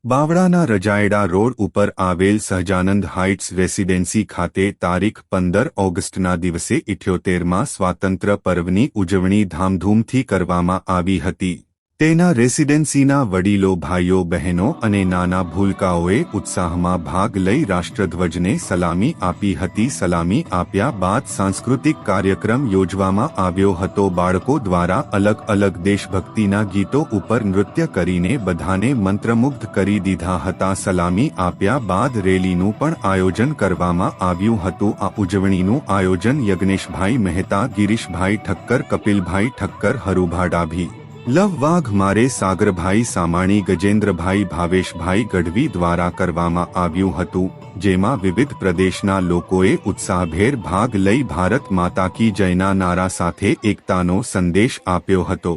બાવળાના રજાયડા road ઉપર આવેલ Sahajanand heights residency ખાતે તારીખ 15 ઓગસ્ટના દિવસે 78મા સ્વાતંત્ર્ય પર્વની ઉજવણી ધામધૂમથી કરવામાં આવી હતી। તેના રેસિડેન્સીના વડીલો, ભાઈઓ, બહેનો અને નાના ભૂલકાઓએ ઉત્સાહમાં ભાગ લઈ રાષ્ટ્રધ્વજને સલામી આપી હતી। સલામી આપ્યા બાદ સાંસ્કૃતિક કાર્યક્રમ યોજવામાં આવ્યો હતો। બાળકો દ્વારા અલગ અલગ દેશભક્તિના ગીતો ઉપર નૃત્ય કરીને બધાને મંત્રમુગ્ધ કરી દીધા હતા। સલામી આપ્યા બાદ રેલીનું પણ આયોજન કરવામાં આવ્યું હતું। આ ઉજવણીનું આયોજન યજ્ઞેશભાઈ મહેતા, ગિરીશભાઈ ઠક્કર, કપિલભાઈ ઠક્કર, હરુભા ડાભી, લવ વાઘ મારે, સાગરભાઈ સામાણી, ગજેન્દ્રભાઈ, ભાવેશભાઈ ગઢવી દ્વારા કરવામાં આવ્યું હતું, જેમાં વિવિધ પ્રદેશના લોકોએ ઉત્સાહભેર ભાગ લઈ ભારત માતા કી જયના નારા સાથે એકતાનો સંદેશ આપ્યો હતો।